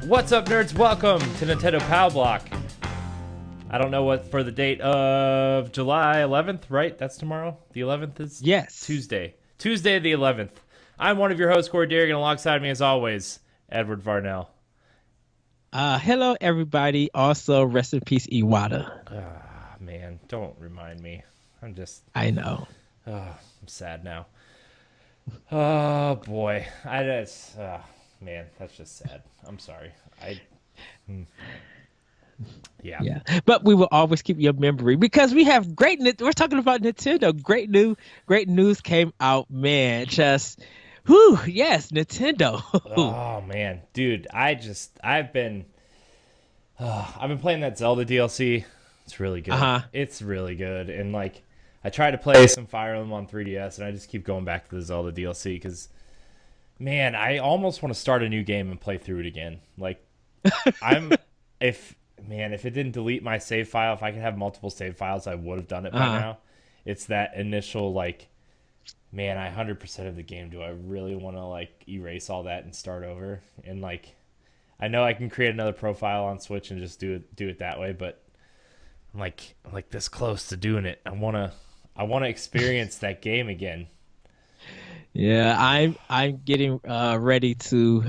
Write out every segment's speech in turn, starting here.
What's up, nerds? Welcome to Nintendo Pow Block. I don't know what for the date of July 11th, right? That's tomorrow. The 11th is Tuesday. Tuesday the 11th. I'm one of your hosts, Corey Derrick, and alongside me, as always, Edward Varnell. Hello, everybody. Also, rest in peace, Iwata. Man, don't remind me. I know. I'm sad now. Oh, boy. Man, that's just sad. I'm sorry. Yeah. But we will always keep your memory because we have we're talking about Nintendo. Great news came out, man. Yes, Nintendo. Oh, man. Dude, I've been playing that Zelda DLC. It's really good. It's really good. And, I tried to play some Fire Emblem on 3DS, and I just keep going back to the Zelda DLC because, man, I almost want to start a new game and play through it again. If it didn't delete my save file, if I could have multiple save files, I would have done it by now. It's that initial, man, I 100% of the game. Do I really want to, erase all that and start over? And, I know I can create another profile on Switch and just do it that way, but I'm like this close to doing it. I want to experience that game again. Yeah, I'm getting ready to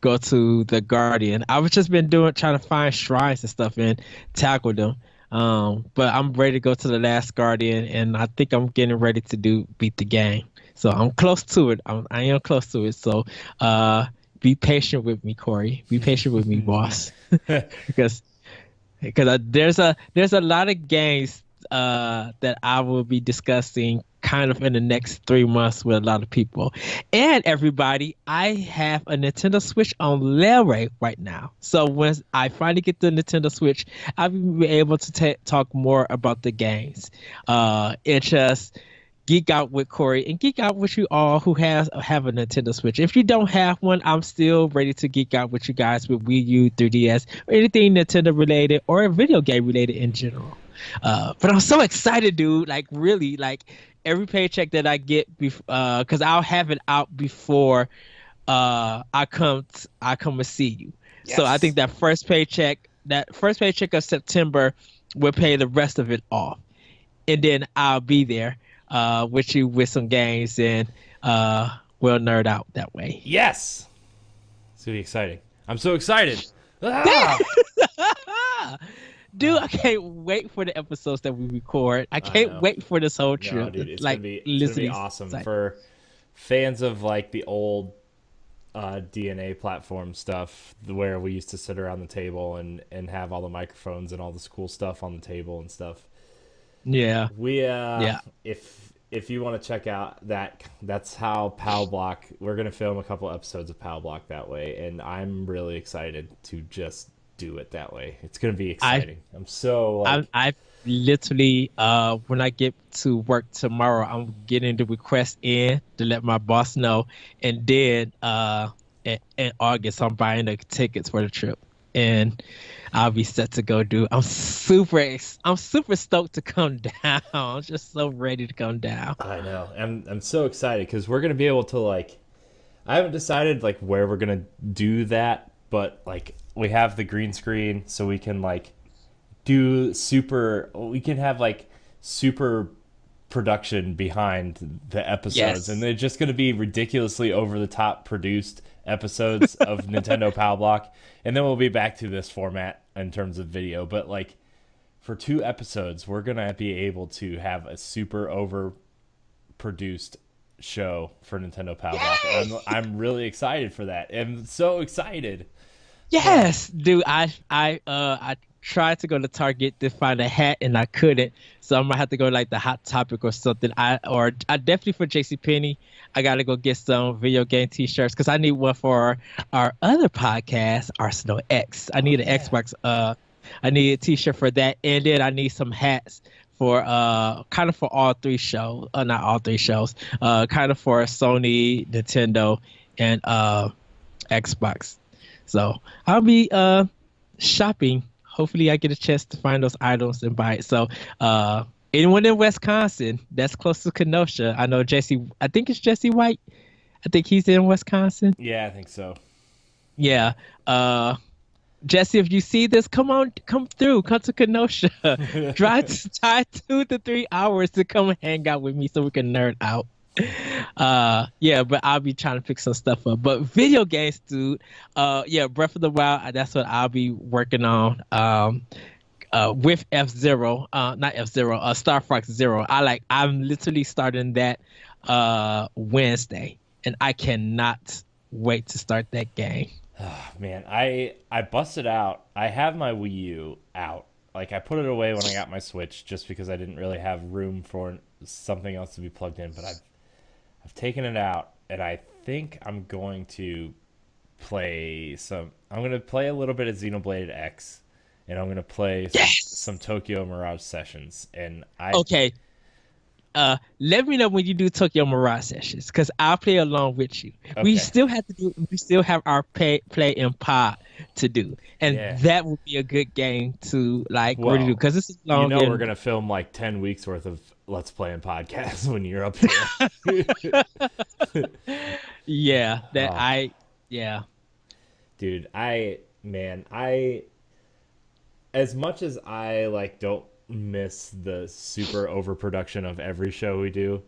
go to the Guardian. I was just been trying to find shrines and stuff and tackle them. But I'm ready to go to the last Guardian, and I think I'm getting ready to beat the game. So I'm close to it. I am close to it. So be patient with me, Corey. Be patient with me, boss. because there's a lot of games that I will be discussing kind of in the next 3 months with a lot of people. And everybody, I have a Nintendo Switch on layaway right now. So when I finally get the Nintendo Switch, I'll be able to talk more about the games. It's just geek out with Corey and geek out with you all who have a Nintendo Switch. If you don't have one, I'm still ready to geek out with you guys with Wii U, 3DS, or anything Nintendo related or video game related in general. But I'm so excited, dude. Really, every paycheck that I get, because I'll have it out before I come and see you. Yes. So I think that first paycheck of September will pay the rest of it off, and then I'll be there with you with some games, and we'll nerd out that way. Yes, it's gonna be exciting. I'm so excited. Dude, I can't wait for the episodes that we record. I can't wait for this whole trip. No, dude, it's gonna be awesome for fans of the old DNA platform stuff, where we used to sit around the table and have all the microphones and all this cool stuff on the table and stuff. Yeah. If you want to check out that's how Pow Block. We're gonna film a couple episodes of Pow Block that way, and I'm really excited to just do it that way. It's gonna be exciting. I literally when I get to work tomorrow, I'm getting the request in to let my boss know, and then in August I'm buying the tickets for the trip, and I'll be set to go do. I'm super stoked to come down. I'm just so ready to come down. I know. I'm so excited because we're gonna be able to I haven't decided where we're gonna do that, but we have the green screen, so we can we can have super production behind the episodes. Yes. And they're just going to be ridiculously over the top produced episodes of Nintendo Pow Block, and then we'll be back to this format in terms of video. But for 2 episodes, we're going to be able to have a super over produced show for Nintendo Pow Block. I'm really excited for that. I'm so excited. Yes, dude. I tried to go to Target to find a hat and I couldn't, so I'm gonna have to go the Hot Topic or something. I definitely for JCPenney, I gotta go get some video game T-shirts because I need one for our other podcast, Arsenal X. I need an Xbox. I need a T-shirt for that, and then I need some hats for kind of for all 3 shows. Not all 3 shows. Kind of for Sony, Nintendo, and Xbox. So I'll be shopping. Hopefully I get a chance to find those items and buy it. So anyone in Wisconsin that's close to Kenosha, I know I think it's Jesse White. I think he's in Wisconsin. Yeah, I think so. Yeah. Jesse, if you see this, come on, come through, come to Kenosha. Drive 2 to 3 hours to come and hang out with me so we can nerd out. Yeah, but I'll be trying to pick some stuff up. But video games, dude. Yeah, Breath of the Wild, that's what I'll be working on. With F-Zero, not F-Zero, Star Fox Zero. I'm literally starting that Wednesday, and I cannot wait to start that game. Man, I busted out. I have my Wii U out. Like I put it away when I got my Switch just because I didn't really have room for something else to be plugged in, but I've taken it out and I think I'm going to play a little bit of Xenoblade X and I'm going to play Yes. some Tokyo Mirage Sessions and I Okay. Let me know when you do Tokyo Mirage sessions, because I'll play along with you. okay. We still have our play in pod to do, and Yeah. that would be a good game to like really do Well, because this is you long know we're and going to film like 10 weeks worth of Let's Play and podcasts when you're up here. yeah, Oh, yeah. dude, I as much as I like don't miss the super overproduction of every show we do,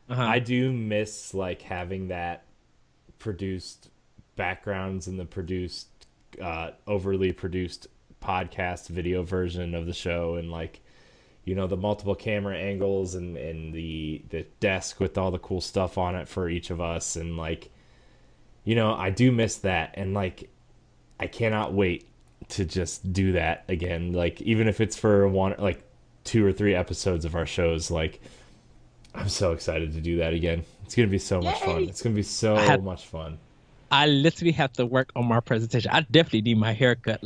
Uh-huh. I do miss like having that produced backgrounds and the produced overly produced podcast video version of the show and like the multiple camera angles and the desk with all the cool stuff on it for each of us and like I do miss that and like I cannot wait to just do that again. Like even if it's for one, like 2 or 3 episodes of our shows, like I'm so excited to do that again. It's gonna be so much fun. Yay! It's gonna be I so have much fun. I literally have to work on my presentation. I definitely need my haircut.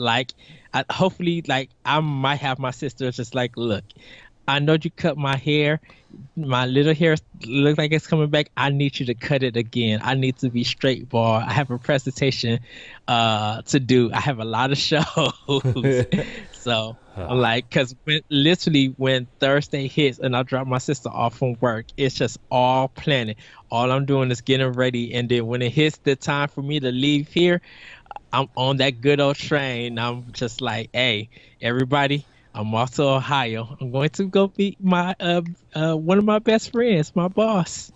Hopefully, like I might have my sister just like, look, I know you cut my hair. My little hair looks like it's coming back. I need you to cut it again. I need to be straight ball. I have a presentation to do. I have a lot of shows. So I'm like, because when Thursday hits and I drop my sister off from work, it's just all planning. All I'm doing is getting ready. And then when it hits the time for me to leave here, I'm on that good old train. I'm just like, hey, everybody, I'm off to Ohio. I'm going to go meet my one of my best friends, my boss.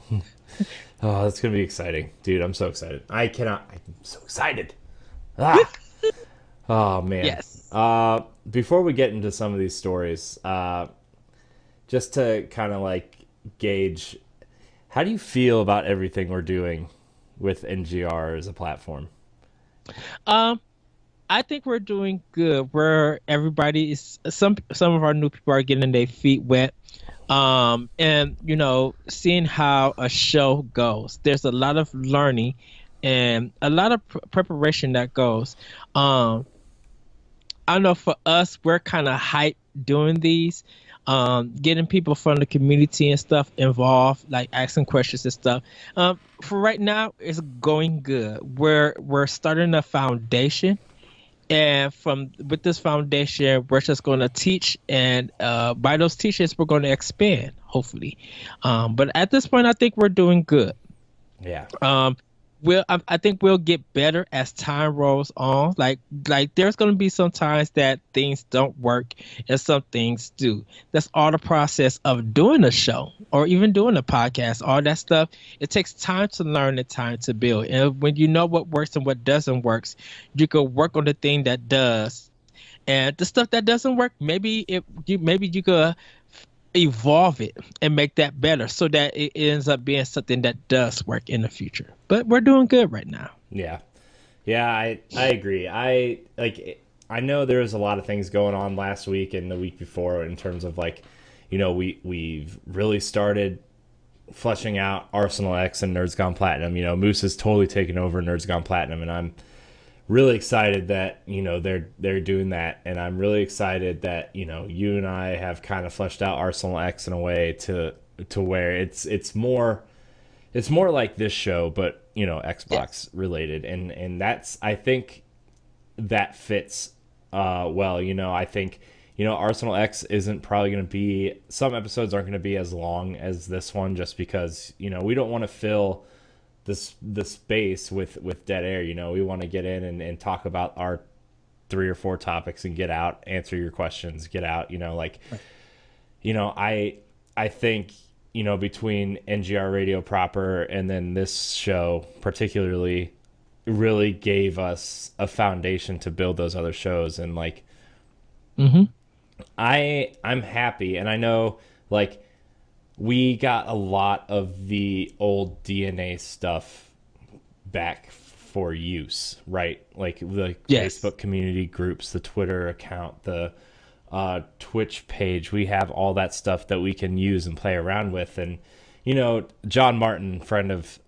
Oh, that's gonna be exciting, dude. I'm so excited. I'm so excited. Ah. Oh man. Yes. Before we get into some of these stories, just to kind of like gauge, how do you feel about everything we're doing with NGR as a platform? Um, I think we're doing good. Where everybody is some of our new people are getting their feet wet. And seeing how a show goes. There's a lot of learning and a lot of preparation that goes. Um, I know for us, we're kind of hyped doing these, getting people from the community and stuff involved, like asking questions and stuff. For right now, it's going good. We're starting a foundation, and from with this foundation, we're just going to teach, and by those teachers, we're going to expand, hopefully. But at this point, I think we're doing good. Yeah. Um, I think we'll get better as time rolls on. Like there's gonna be some times that things don't work and some things do. That's all the process of doing a show or even doing a podcast. All that stuff. It takes time to learn and time to build. And when you know what works and what doesn't work, you can work on the thing that does. And the stuff that doesn't work, maybe you could evolve it and make that better so that it ends up being something that does work in the future. But we're doing good right now. Yeah. Yeah, I agree. I know there was a lot of things going on last week and the week before in terms of like, we've really started fleshing out Arsenal X and Nerds Gone Platinum. Moose has totally taken over Nerds Gone Platinum, and I'm really excited that they're doing that, and I'm really excited that you and I have kind of fleshed out Arsenal X in a way to where it's more like this show, but Xbox Yes. related, and that's I think that fits well. I think Arsenal X isn't probably going to be some episodes aren't going to be as long as this one, just because we don't want to fill the space with dead air. You know, we want to get in and talk about our 3 or 4 topics and get out, answer your questions, get out. You know, like, you know, I think, you know, between NGR Radio proper and then this show particularly really gave us a foundation to build those other shows. And like, Hmm. I'm happy, and I know like we got a lot of the old DNA stuff back for use, right? Like the Yes. Facebook community groups, the Twitter account, the Twitch page. We have all that stuff that we can use and play around with. And you know, John Martin, friend of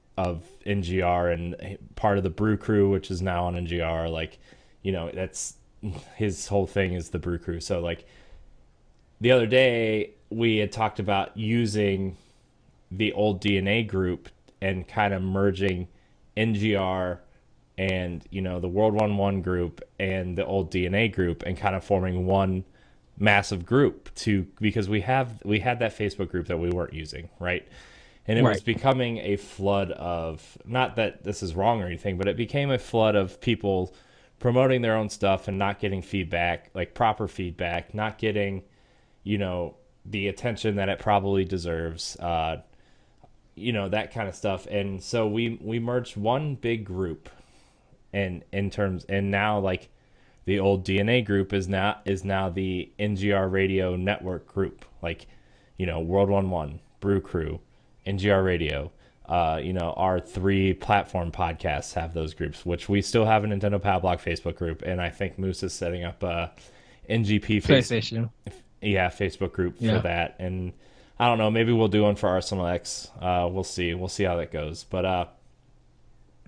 NGR and part of the Brew Crew, which is now on NGR. Like, you know, that's his whole thing is the Brew Crew. So like the other day we had talked about using the old DNA group and kind of merging NGR and you know the World 1-1 group and the old DNA group and kind of forming one massive group to because we had that Facebook group that we weren't using, right? And it was Right. becoming a flood of, not that this is wrong or anything, but it became a flood of people promoting their own stuff and not getting feedback, like proper feedback, not getting, you know, the attention that it probably deserves, you know, that kind of stuff. And so we merged one big group, and in terms, and now like the old DNA group is now the NGR Radio Network group, like, you know, World 1-1, Brew Crew, NGR Radio. You know, our 3 platform podcasts have those groups, which we still have a Nintendo Power Block Facebook group, and I think Moose is setting up a NGP PlayStation. yeah, Facebook group for Yeah. that. And I don't know, maybe we'll do one for Arsenal X. We'll see. We'll see how that goes. But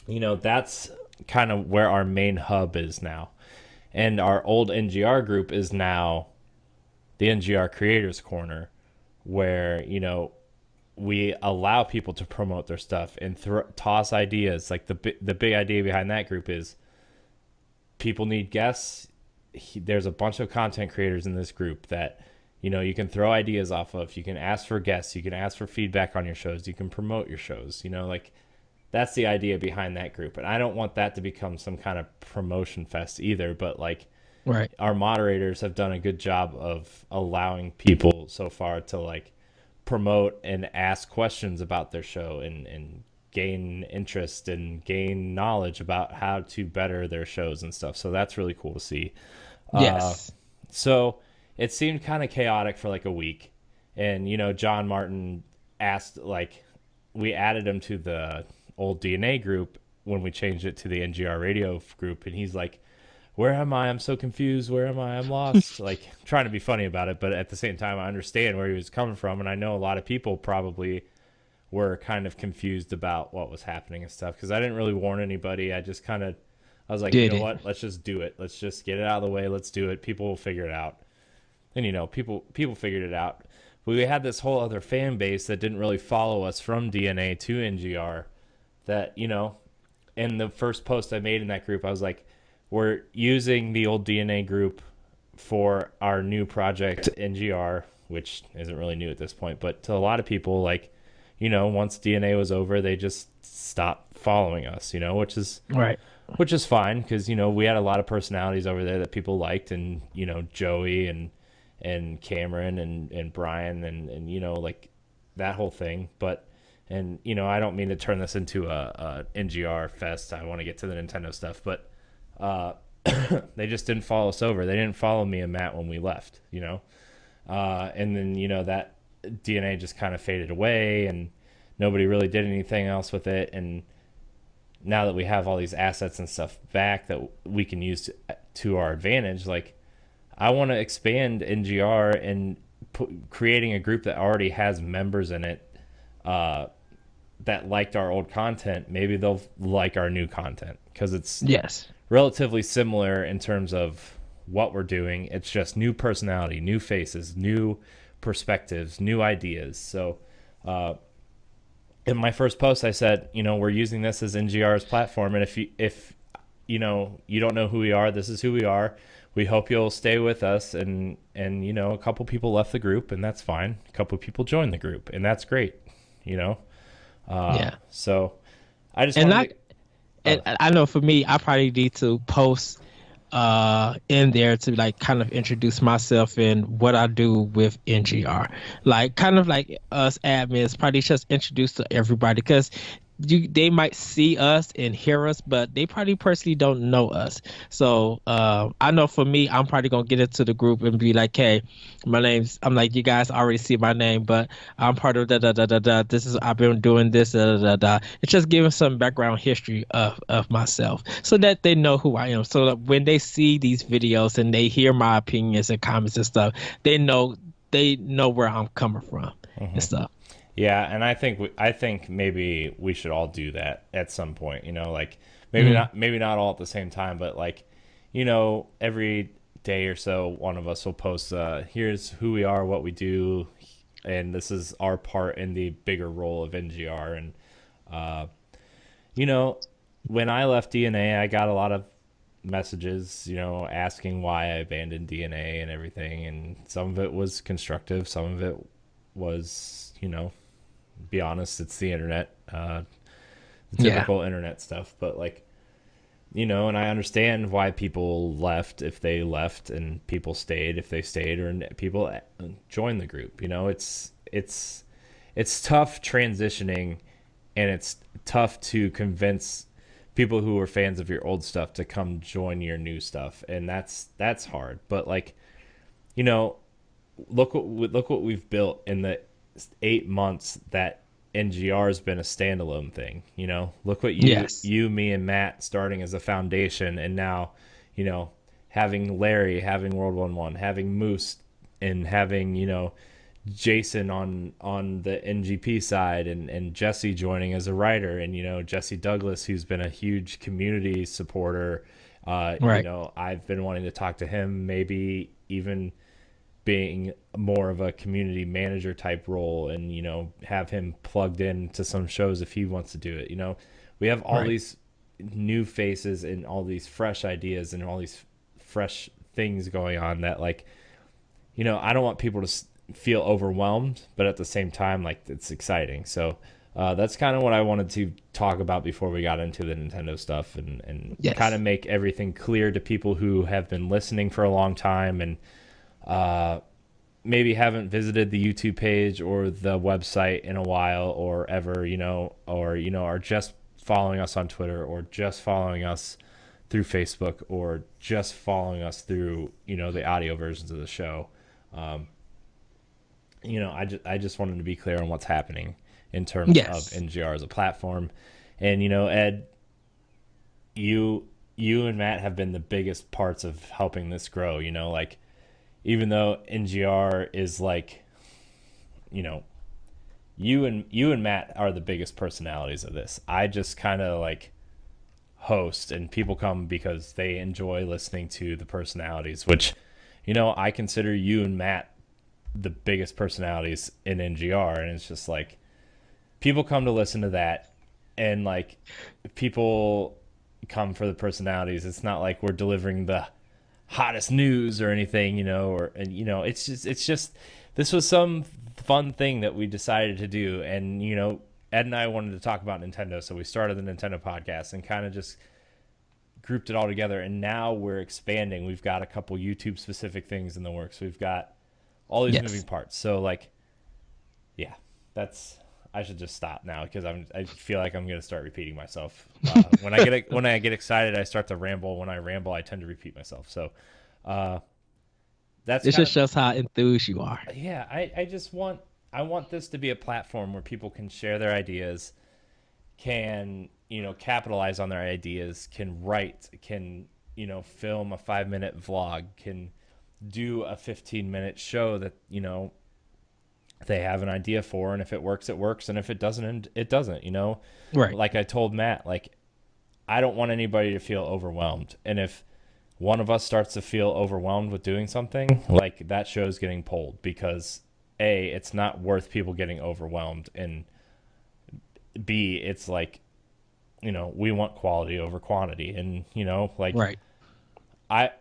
you know, that's kind of where our main hub is now. And our old NGR group is now the NGR Creators Corner, where, you know, we allow people to promote their stuff and toss ideas. Like the big idea behind that group is people need guests. There's a bunch of content creators in this group that, you know, you can throw ideas off of. You can ask for guests. You can ask for feedback on your shows. You can promote your shows. You know, like that's the idea behind that group. And I don't want that to become some kind of promotion fest either. But like Right. our moderators have done a good job of allowing people so far to like promote and ask questions about their show and gain interest and gain knowledge about how to better their shows and stuff. So that's really cool to see. Uh, Yes. so it seemed kind of chaotic for like a week. And, you know, John Martin asked, like, we added him to the old DNA group when we changed it to the NGR radio group. And he's like, where am I? I'm so confused. Where am I? I'm lost. Like, trying to be funny about it. But at the same time, I understand where he was coming from. And I know a lot of people probably were kind of confused about what was happening and stuff because I didn't really warn anybody. I was like, you Did know it? what? Let's just do it. Let's just get it out of the way. Let's do it. People will figure it out. And you know, people figured it out. But we had this whole other fan base that didn't really follow us from DNA to NGR. That, you know, in the first post I made in that group, I was like, we're using the old DNA group for our new project NGR, which isn't really new at this point, but to a lot of people, like, you know, once DNA was over, they just stopped following us, you know, Right. which is fine because, you know, we had a lot of personalities over there that people liked, and, you know, Joey and Cameron and Brian and you know, like that whole thing. But and you know, I don't mean to turn this into a NGR fest. I want to get to the Nintendo stuff, but uh, they just didn't follow us over. They didn't follow me and Matt when we left, you know. And then, you know, that DNA just kind of faded away, and nobody really did anything else with it. And now that we have all these assets and stuff back that we can use to our advantage, like I want to expand NGR and creating a group that already has members in it uh, that liked our old content. Maybe they'll like our new content because it's Yes. relatively similar in terms of what we're doing. It's just new personality, new faces, new perspectives, new ideas. So uh, in my first post, I said, you know, we're using this as NGR's platform, and if you know you don't know who we are, this is who we are. We hope you'll stay with us, and you know, a couple people left the group, and that's fine. A couple people joined the group, and that's great. You know, Yeah. so I just And wanted not to. and Oh, I know for me, I probably need to post in there to like kind of introduce myself and what I do with NGR. Like kind of like us admins probably just introduce to everybody because they might see us and hear us, but they probably personally don't know us. So I know for me, I'm probably gonna get into the group and be like, hey, I'm like, you guys already see my name, but I'm part of da da da da da. This is I've been doing this da da da da. It's just giving some background history of myself so that they know who I am. So that when they see these videos and they hear my opinions and comments and stuff, they know where I'm coming from and stuff. yeah, and I think maybe we should all do that at some point. You know, like Mm, maybe not all at the same time, but like, every day or so, one of us will post, here's who we are, what we do, and this is our part in the bigger role of NGR. And uh, you know, when I left DNA, I got a lot of messages, asking why I abandoned DNA and everything, and some of it was constructive, some of it was, be honest, it's the internet, the yeah. typical internet stuff. But like, and I understand why people left if they left, and people stayed if they stayed, or people joined the group. It's tough transitioning, and it's tough to convince people who are fans of your old stuff to come join your new stuff, and that's hard. But like, you know, look what we've built in the 8 months that NGR has been a standalone thing. Look what Yes. me, and Matt starting as a foundation, and now, you know, having Larry, having World 1-1, having Moose, and having Jason on the NGP side, and Jesse joining as a writer, and Jesse Douglas, who's been a huge community supporter. Right. I've been wanting to talk to him, maybe even being more of a community manager type role, and have him plugged in to some shows if he wants to do it. We have all Right. these new faces and all these fresh ideas and all these fresh things going on that, like, I don't want people to feel overwhelmed, but at the same time, like, it's exciting. So that's kind of what I wanted to talk about before we got into the Nintendo stuff, and kind of Yes. make everything clear to people who have been listening for a long time, and uh, maybe haven't visited the YouTube page or the website in a while, or ever, or are just following us on Twitter, or just following us through Facebook, or just following us through the audio versions of the show. Um, I just wanted to be clear on what's happening in terms of Yes. NGR as a platform. And Ed, you and Matt have been the biggest parts of helping this grow. Like, even though NGR is like, you know, you and Matt are the biggest personalities of this. I just kind of like host, and people come because they enjoy listening to the personalities, which, I consider you and Matt the biggest personalities in NGR. And it's just like, people come to listen to that, and like, people come for the personalities. It's not like we're delivering the hottest news or anything, it's just this was some fun thing that we decided to do. And Ed and I wanted to talk about Nintendo, so we started the Nintendo podcast and kind of just grouped it all together. And now we're expanding. We've got a couple YouTube specific things in the works. We've got all these moving Yes. parts. So like, yeah, that's I should just stop now, because I feel like I'm gonna start repeating myself. When I get excited, I start to ramble. When I ramble, I tend to repeat myself. So uh, that's This kind just of, shows how enthused you are. yeah. I want this to be a platform where people can share their ideas, can capitalize on their ideas, can write, can film a 5-minute vlog, can do a 15-minute show that they have an idea for, and if it works, it works, and if it doesn't, it doesn't. Right. Like I told Matt, like, I don't want anybody to feel overwhelmed, and if one of us starts to feel overwhelmed with doing something, like, that show's getting pulled, because A, it's not worth people getting overwhelmed, and B, it's like, we want quality over quantity. And like, Right.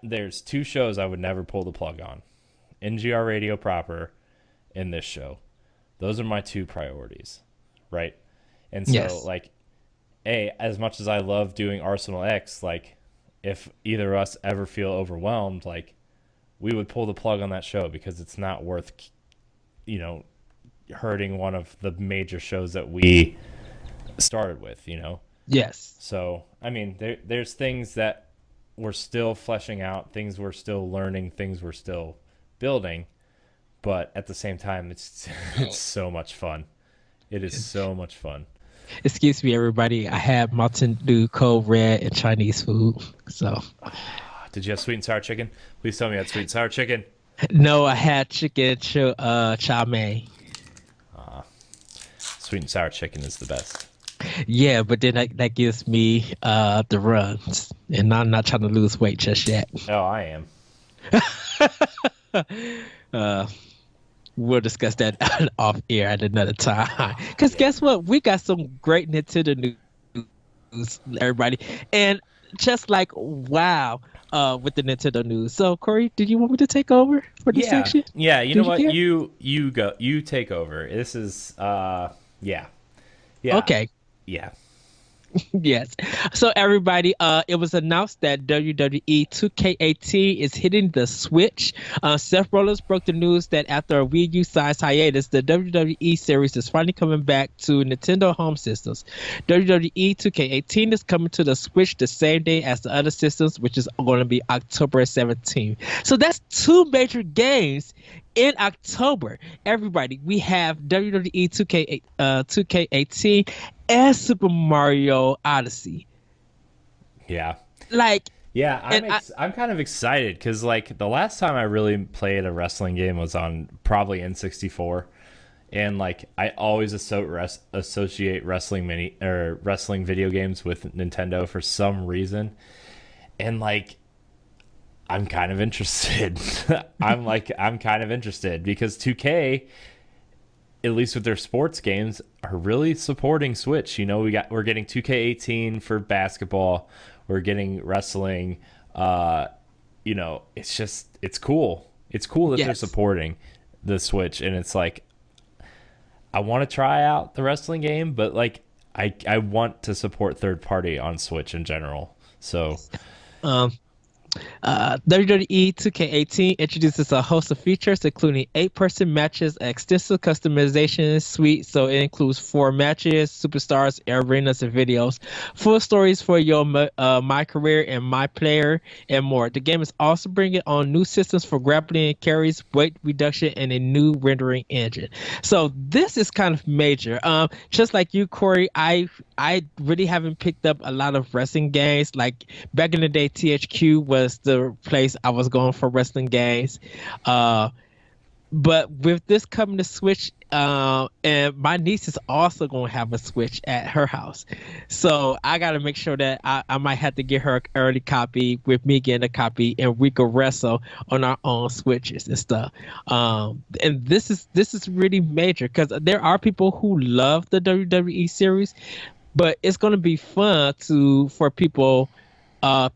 there's two shows I would never pull the plug on: NGR Radio proper and this show. Those are my two priorities, right? And so, Yes. like, hey, as much as I love doing Arsenal X, like if either of us ever feel overwhelmed, like we would pull the plug on that show because it's not worth, you know, hurting one of the major shows that we started with, you know. Yes. So I mean, there's things that we're still fleshing out, things we're still learning, things we're still building, but at the same time, it's it's so much fun. It is so much fun. Excuse me, everybody. I had Mountain Dew, Cold Red, and Chinese food. So Did you have sweet and sour chicken? Please tell me you had sweet and sour chicken. no, I had chow mein. Sweet and sour chicken is the best. Yeah, but then that gives me the runs, and I'm not trying to lose weight just yet. Oh, I am. Uh, we'll discuss that off air at another time. Because guess what? We got some great Nintendo news, everybody. And just like, wow, with the Nintendo news. So, Corey, did you want me to take over for this Yeah, section? yeah. You Do know you what? care? You go. You take over. This is yeah, yeah, Okay. yeah. Yes. So everybody, it was announced that WWE 2K18 is hitting the Switch. Seth Rollins broke the news that after a Wii U-sized hiatus, the WWE series is finally coming back to Nintendo home systems. WWE 2K18 is coming to the Switch the same day as the other systems, which is going to be October 17th. So that's two major games in October. Everybody, we have WWE 2K18 and Super Mario Odyssey. Yeah. Like, Yeah, and I'm kind of excited because like the last time I really played a wrestling game was on probably N64, and like I always associate wrestling mini or wrestling video games with Nintendo for some reason, and like I'm kind of interested. I'm kind of interested because 2K, at least with their sports games, are really supporting Switch. You know, we're getting 2K18 for basketball, we're getting wrestling. Uh, you know, it's cool. It's cool that they're yes. supporting the Switch, and it's like I want to try out the wrestling game, but like I want to support third party on Switch in general. So Um, WWE 2K18 introduces a host of features, including 8-person matches, extensive customization suite, so it includes 4 matches, superstars, arenas, and videos, full stories for your My Career and My Player, and more. The game is also bringing on new systems for grappling and carries, weight reduction, and a new rendering engine. So this is kind of major. Just like you, Corey, I really haven't picked up a lot of wrestling games. Like back in the day, THQ was the place I was going for wrestling games. But with this coming to Switch, and my niece is also going to have a Switch at her house. So I got to make sure that I might have to get her an early copy with me getting a copy, and we could wrestle on our own Switches and stuff. And this is really major because there are people who love the WWE series, but it's going to be fun for people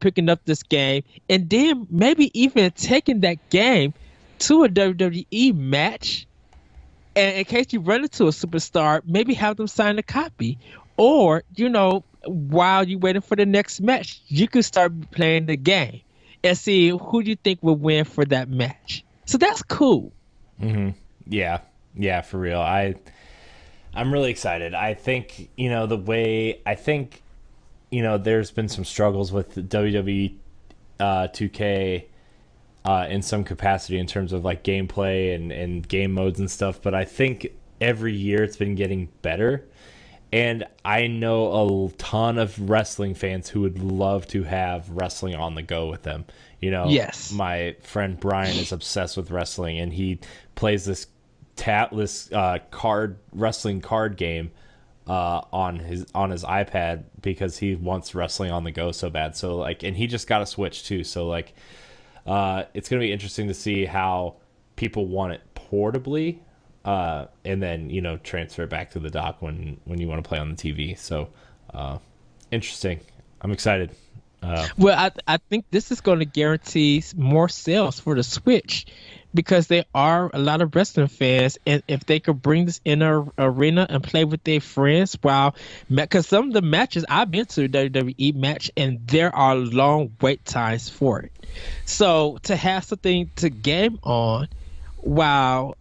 picking up this game and then maybe even taking that game to a WWE match. And in case you run into a superstar, maybe have them sign a copy. Or, while you're waiting for the next match, you could start playing the game and see who you think will win for that match. So that's cool. yeah, yeah, for real. I'm really excited. I think, there's been some struggles with WWE 2K in some capacity in terms of like gameplay and game modes and stuff, but I think every year it's been getting better. And I know a ton of wrestling fans who would love to have wrestling on the go with them. Yes. My friend Brian is obsessed with wrestling, and he plays this wrestling card game on his iPad because he wants wrestling on the go so bad. So like, and he just got a Switch too. So like, it's gonna be interesting to see how people want it portably, and then transfer it back to the dock when you want to play on the TV. So interesting. I'm excited. Well, I think this is going to guarantee more sales for the Switch because there are a lot of wrestling fans, and if they could bring this in a arena and play with their friends, while because some of the matches I've been to WWE match, and there are long wait times for it. So to have something to game on while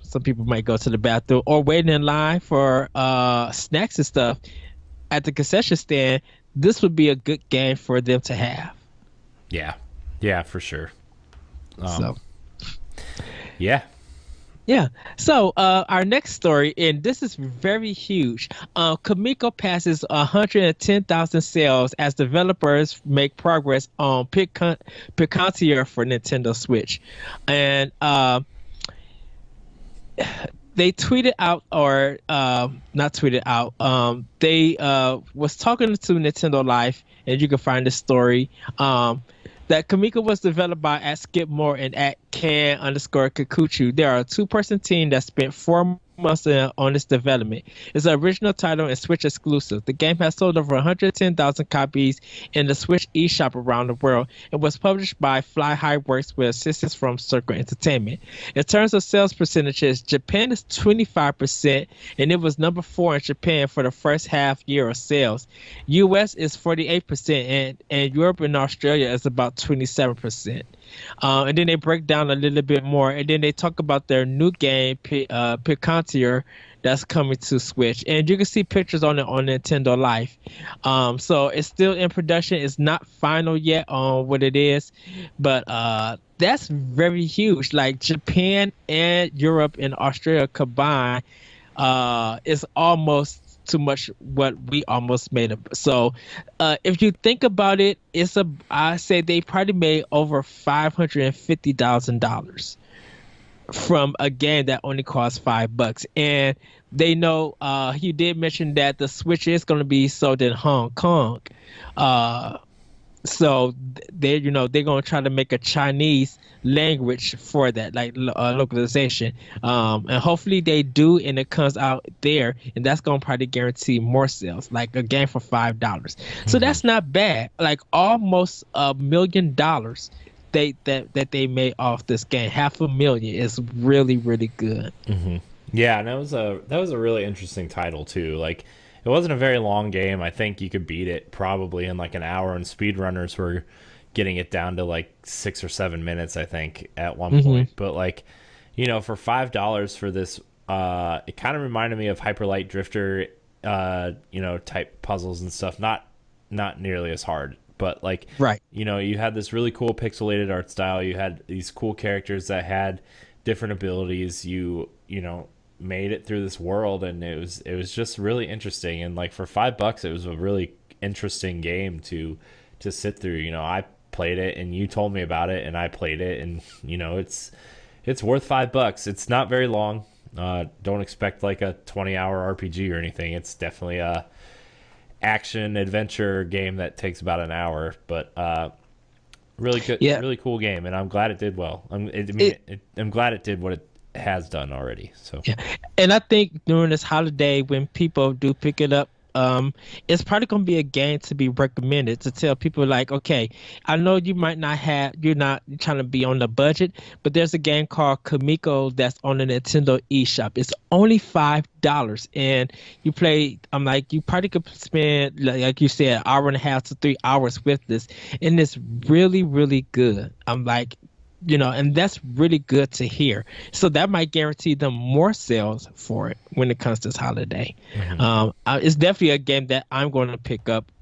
some people might go to the bathroom or waiting in line for snacks and stuff at the concession stand, this would be a good game for them to have. Yeah, yeah, for sure. So yeah. Yeah. So our next story, and this is very huge. Kamiko passes 110,000 sales as developers make progress on Picantier for Nintendo Switch, and they tweeted out, or not tweeted out. They was talking to Nintendo Life, and you can find the story. That Kamiko was developed by at Skipmore and at Can_Kikuchu. They are a two-person team that spent 4 months on its development. It's an original title and Switch exclusive. The game has sold over 110,000 copies in the Switch eShop around the world and was published by Fly High Works with assistance from Circle Entertainment. In terms of sales percentages, Japan is 25%, and it was number 4 in Japan for the first half year of sales. US is 48%, and Europe and Australia is about 27%. And then they break down a little bit more, and then they talk about their new game, Picantier, that's coming to Switch, and you can see pictures on it on Nintendo Life. So it's still in production. It's not final yet on what it is, but that's very huge. Like Japan and Europe and Australia combined, is almost too much what we almost made up. So if you think about it, I say they probably made over $550,000 from a game that only cost $5. And they know he did mention that the Switch is going to be sold in Hong Kong. So they're going to try to make a Chinese language for that, like localization, and hopefully they do, and it comes out there, and that's going to probably guarantee more sales, like a game for $5. So that's not bad. Like almost $1 million that they made off this game. $500,000 is really, really good. Yeah, and that was a really interesting title too. Like, it wasn't a very long game. I think you could beat it probably in like an hour, and speedrunners were getting it down to like 6 or 7 minutes, I think, at one point. But like, for $5 for this, it kind of reminded me of Hyper Light Drifter, type puzzles and stuff. Not nearly as hard, but like, right. You had this really cool pixelated art style. You had these cool characters that had different abilities. You made it through this world, and it was just really interesting. And like for $5, it was a really interesting game to sit through. I played it, and you told me about it, and I played it, and it's worth $5. It's not very long. Don't expect like a 20-hour RPG or anything. It's definitely a action adventure game that takes about an hour, but really good, really cool game, and I'm glad it did well. I'm glad it did what it has done already. So yeah, and I think during this holiday, when people do pick it up, it's probably going to be a game to be recommended, to tell people like, okay, I know you're not trying to be on the budget, but there's a game called Kamiko that's on the Nintendo eShop. It's only $5, and you play. I'm like, you probably could spend, like you said, an hour and a half to 3 hours with this, and it's really, really good. I'm like, and that's really good to hear. So that might guarantee them more sales for it when it comes to this holiday. It's definitely a game that I'm going to pick up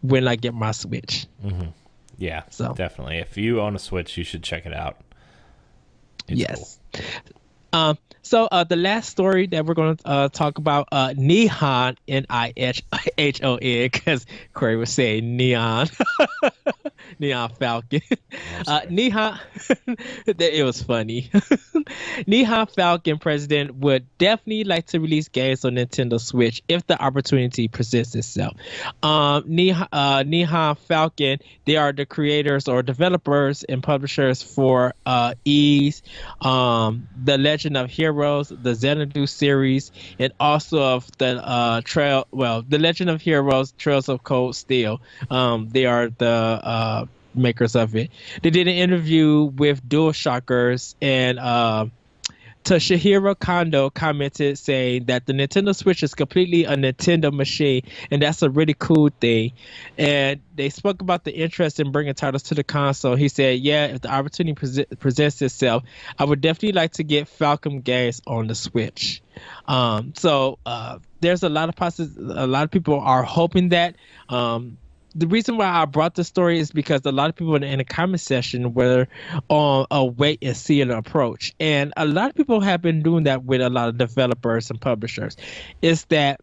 when I get my Switch. Yeah, so definitely. If you own a Switch, you should check it out. Yes. Cool. So the last story that we're going to talk about, Nihon, Nihon, because Corey was saying Neon, Neon Falcon. Nihon, it was funny. Nihon Falcon president would definitely like to release games on Nintendo Switch if the opportunity presents itself. Nihon Falcon, they are the creators or developers and publishers for Ys, The Legend of Heroes, the Xanadu series, and also of the The Legend of Heroes, Trails of Cold Steel. They are the makers of it. They did an interview with DualShockers, and Toshihiro Kondo commented saying that the Nintendo Switch is completely a Nintendo machine, and that's a really cool thing. And they spoke about the interest in bringing titles to the console. He said, "Yeah, if the opportunity presents itself, I would definitely like to get Falcom games on the Switch." There's a lot of a lot of people are hoping that. The reason why I brought this story is because a lot of people in the comment section were on a wait and see an approach, and a lot of people have been doing that with a lot of developers and publishers. Is that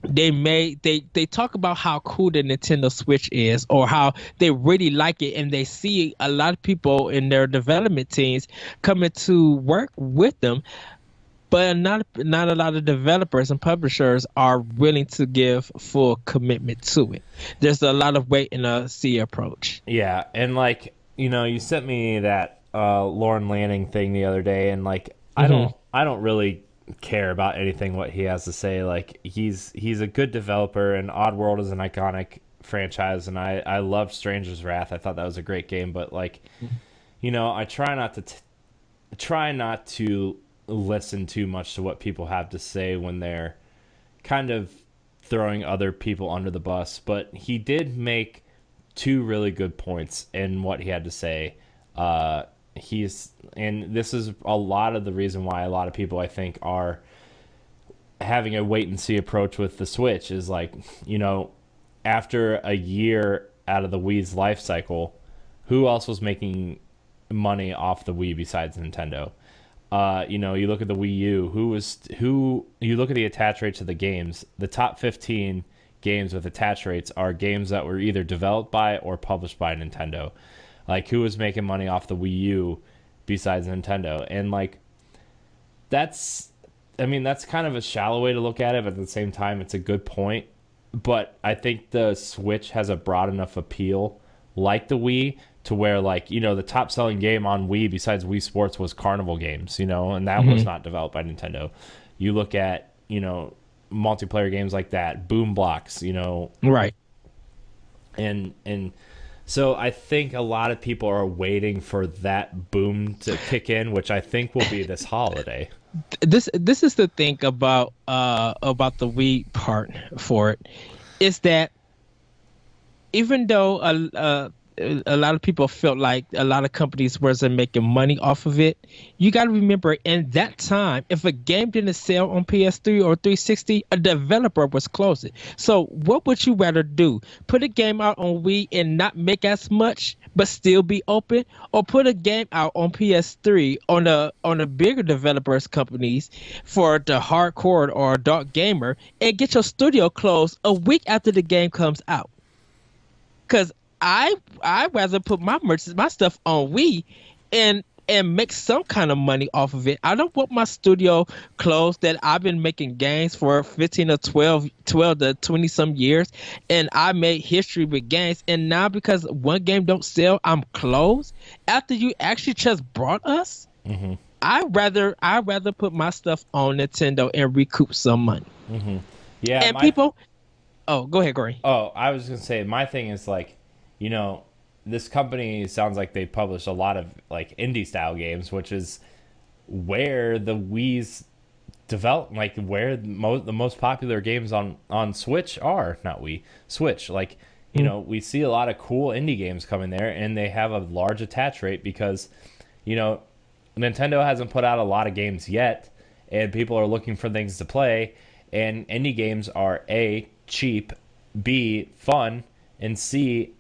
they talk about how cool the Nintendo Switch is, or how they really like it, and they see a lot of people in their development teams coming to work with them, but not a lot of developers and publishers are willing to give full commitment to it. There's a lot of wait and see approach. Yeah, and like, you sent me that Lauren Lanning thing the other day, and like, I don't really care about anything what he has to say. Like, he's a good developer, and Oddworld is an iconic franchise, and I loved Stranger's Wrath. I thought that was a great game, but like, I try not to listen too much to what people have to say when they're kind of throwing other people under the bus. But he did make two really good points in what he had to say. And this is a lot of the reason why a lot of people, I think, are having a wait and see approach with the Switch is like, after a year out of the Wii's life cycle, who else was making money off the Wii besides Nintendo? You look at the Wii U, you look at the attach rates of the games, the top 15 games with attach rates are games that were either developed by or published by Nintendo. Like, who was making money off the Wii U besides Nintendo? And like, that's kind of a shallow way to look at it, but at the same time, it's a good point. But I think the Switch has a broad enough appeal, like the Wii, to where, like, the top selling game on Wii besides Wii Sports was Carnival Games, and that was not developed by Nintendo. You look at, multiplayer games like that, Boom Blocks, Right. And so I think a lot of people are waiting for that boom to kick in, which I think will be this holiday. This is the thing about the Wii part for it, is that even though a lot of people felt like a lot of companies wasn't making money off of it, you got to remember, in that time, if a game didn't sell on PS3 or 360, a developer was closing. So what would you rather do? Put a game out on Wii and not make as much but still be open, or put a game out on PS3 on the bigger developers companies for the hardcore or adult gamer and get your studio closed a week after the game comes out? Because I rather put my stuff on Wii and make some kind of money off of it. I don't want my studio closed that I've been making games for 15 or 12 to 20 some years, and I made history with games, and now because one game don't sell, I'm closed after you actually just brought us. Mm-hmm. I rather put my stuff on Nintendo and recoup some money. Mm-hmm. Yeah, and people. Oh, go ahead, Corey. Oh, I was gonna say, my thing is like, this company sounds like they publish a lot of like indie style games, which is where the Wii's develop, like where the most popular games on Switch are, not Wii, Switch. Like, we see a lot of cool indie games coming there, and they have a large attach rate because, Nintendo hasn't put out a lot of games yet, and people are looking for things to play, and indie games are A, cheap, B, fun, and C,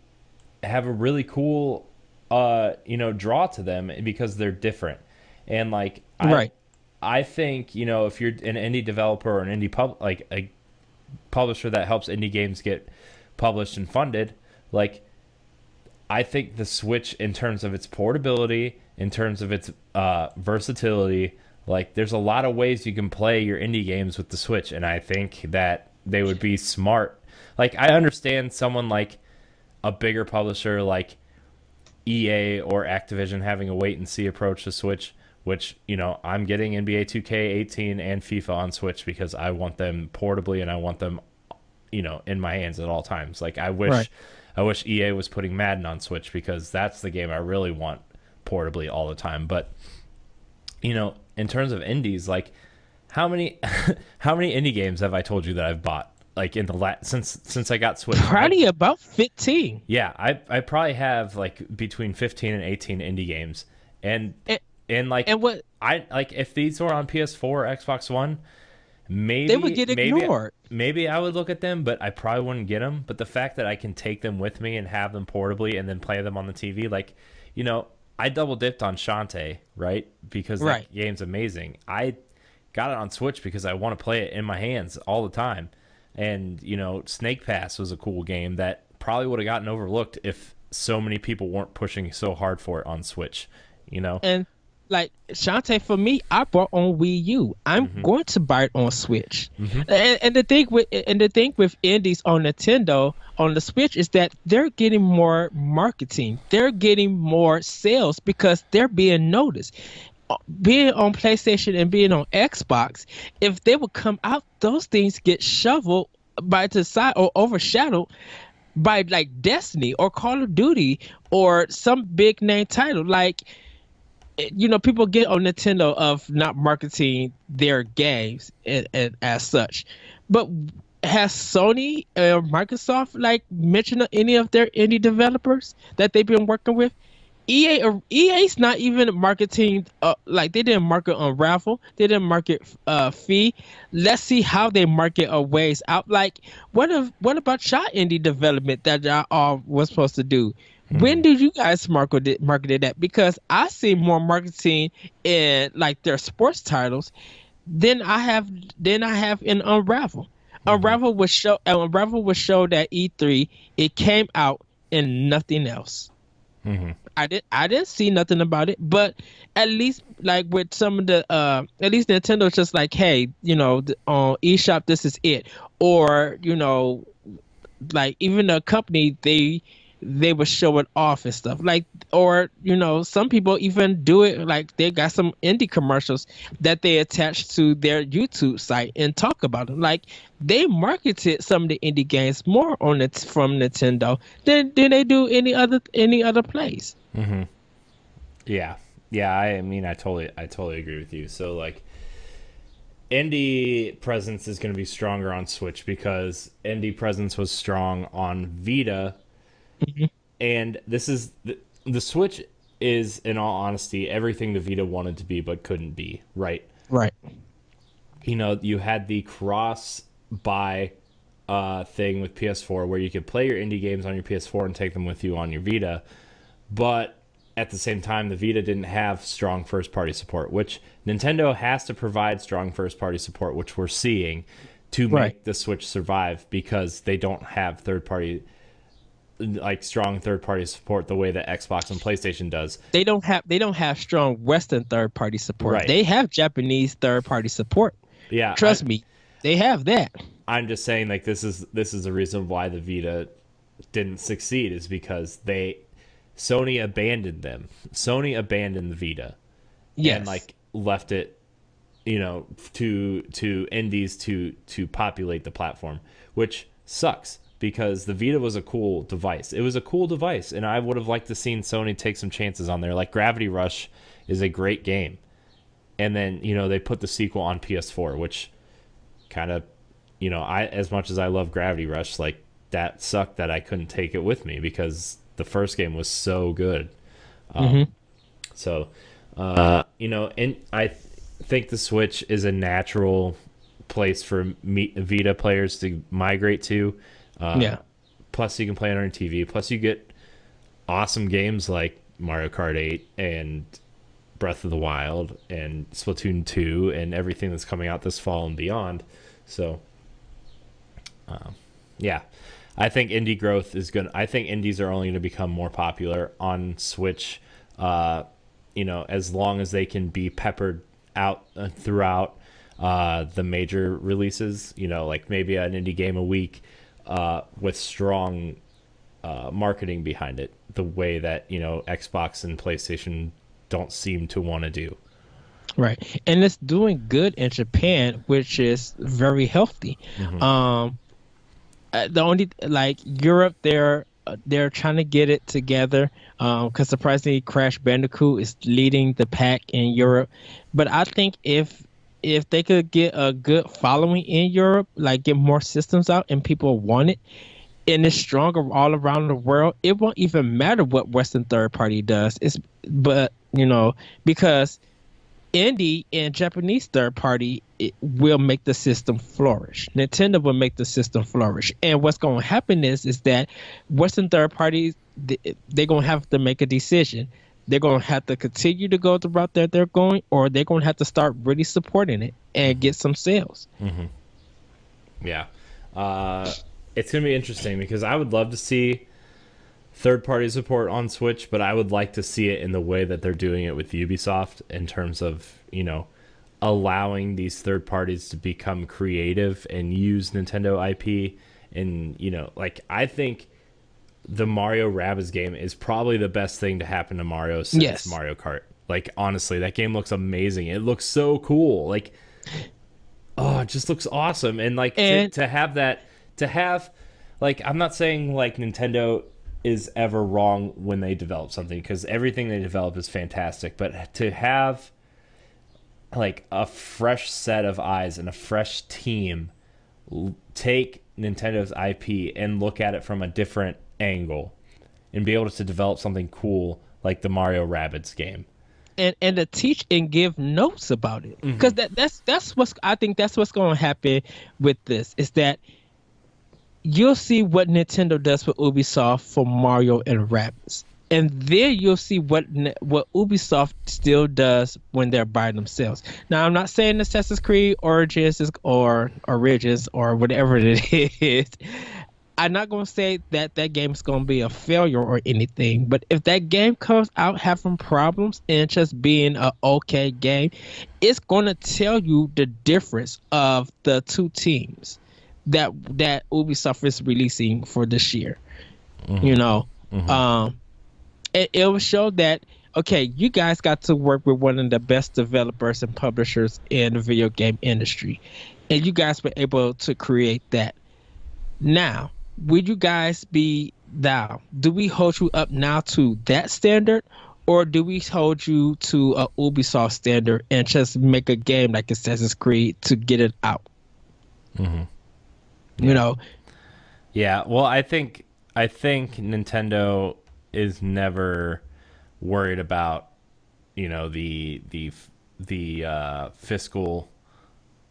have a really cool draw to them because they're different. And like, I think, if you're an indie developer or an indie like a publisher that helps indie games get published and funded, like, I think the Switch, in terms of its portability, in terms of its versatility, like, there's a lot of ways you can play your indie games with the Switch, and I think that they would be smart. Like, I understand someone like a bigger publisher like EA or Activision having a wait and see approach to Switch, which, I'm getting NBA 2K18 and FIFA on Switch because I want them portably and I want them, in my hands at all times. Like, I wish I wish EA was putting Madden on Switch because that's the game I really want portably all the time. But in terms of indies, like how many how many indie games have I told you that I've bought like in the since I got Switch? Probably about 15. Yeah, I probably have like between 15 and 18 indie games. And like and what I like if these were on PS4 or Xbox One, maybe they would get ignored. Maybe I would look at them, but I probably wouldn't get them. But the fact that I can take them with me and have them portably and then play them on the TV, like, I double dipped on Shantae, right? Because that game's amazing. I got it on Switch because I want to play it in my hands all the time. And, Snake Pass was a cool game that probably would have gotten overlooked if so many people weren't pushing so hard for it on Switch, And like Shantae, for me, I bought on Wii U. I'm going to buy it on Switch. And the thing with indies on Nintendo on the Switch is that they're getting more marketing. They're getting more sales because they're being noticed. Being on PlayStation and being on Xbox, if they would come out, those things get shoveled by the side or overshadowed by like Destiny or Call of Duty or some big name title. Like, people get on Nintendo of not marketing their games and as such. But has Sony or Microsoft like mentioned any of their indie developers that they've been working with? EA's not even marketing. Like they didn't market Unravel. They didn't market Fee. Let's see how they market a ways out. Like what about y'all indie development that y'all all was supposed to do? When did you guys marketed that? Because I see more marketing in like their sports titles than I have in Unravel. Unravel was show at E3. It came out and nothing else. I didn't see nothing about it, but at least like with some of the at least Nintendo's just like, hey, on eShop this is it, or like even the company they would show it off and stuff like, or some people even do it like they got some indie commercials that they attach to their YouTube site and talk about them. Like they marketed some of the indie games more on it from Nintendo than they do any other place. Yeah. I mean, I totally agree with you. So like, indie presence is going to be stronger on Switch because indie presence was strong on Vita. And this is the Switch is, in all honesty, everything the Vita wanted to be but couldn't be, right? You had the cross buy thing with PS4 where you could play your indie games on your PS4 and take them with you on your Vita, but at the same time the Vita didn't have strong first party support, which Nintendo has to provide strong first party support, which we're seeing to make the Switch survive because they don't have strong third party support the way that Xbox and PlayStation does. They don't have strong Western third party support. They have Japanese third party support. Yeah. Trust me. They have that. I'm just saying like this is the reason why the Vita didn't succeed is because Sony abandoned them. Sony abandoned the Vita. Yes. And like left it to indies to populate the platform, which sucks. Because the Vita was a cool device. It was a cool device, and I would have liked to seen Sony take some chances on there. Like Gravity Rush is a great game. And then, they put the sequel on PS4, which kind of, as much as I love Gravity Rush, like that sucked that I couldn't take it with me because the first game was so good. So, and I think the Switch is a natural place for Vita players to migrate to. Plus, you can play it on your TV. Plus, you get awesome games like Mario Kart 8 and Breath of the Wild and Splatoon 2 and everything that's coming out this fall and beyond. So, I think indie growth is good. I think indies are only going to become more popular on Switch, as long as they can be peppered out throughout the major releases. Like maybe an indie game a week. With strong marketing behind it, the way that Xbox and PlayStation don't seem to want to do. Right, and it's doing good in Japan, which is very healthy. The only like Europe, they're they're trying to get it together. Because surprisingly, Crash Bandicoot is leading the pack in Europe. But I think if they could get a good following in Europe, like get more systems out and people want it, and it's stronger all around the world, it won't even matter what Western third party does. But because indie and Japanese third party, it will make the system flourish. Nintendo will make the system flourish. And what's going to happen is that Western third parties, they're going to have to make a decision. They're going to have to continue to go the route that they're going, or they're going to have to start really supporting it and get some sales. Mm-hmm. Yeah. It's going to be interesting because I would love to see third-party support on Switch, but I would like to see it in the way that they're doing it with Ubisoft in terms of, allowing these third parties to become creative and use Nintendo IP. And, I think the Mario Rabbids game is probably the best thing to happen to Mario since Mario Kart. Like, honestly, that game looks amazing. It looks so cool. Like, oh, it just looks awesome. And, to have, I'm not saying, Nintendo is ever wrong when they develop something, because everything they develop is fantastic, but to have a fresh set of eyes and a fresh team take Nintendo's IP and look at it from a different angle and be able to develop something cool like the Mario Rabbids game, and to teach and give notes about it, because that's what's I think that's what's going to happen with this, is that you'll see what Nintendo does with Ubisoft for Mario and Rabbids. And then you'll see what Ubisoft still does when they're by themselves. Now, I'm not saying Assassin's Creed Origins or whatever it is. I'm not going to say that game is going to be a failure or anything. But if that game comes out having problems and just being an okay game, it's going to tell you the difference of the two teams that Ubisoft is releasing for this year. Mm-hmm. It will show that, okay, you guys got to work with one of the best developers and publishers in the video game industry, and you guys were able to create that. Now, would you guys do we hold you up now to that standard, or do we hold you to a Ubisoft standard and just make a game like Assassin's Creed to get it out? Mm-hmm. Yeah, well, I think Nintendo is never worried about the fiscal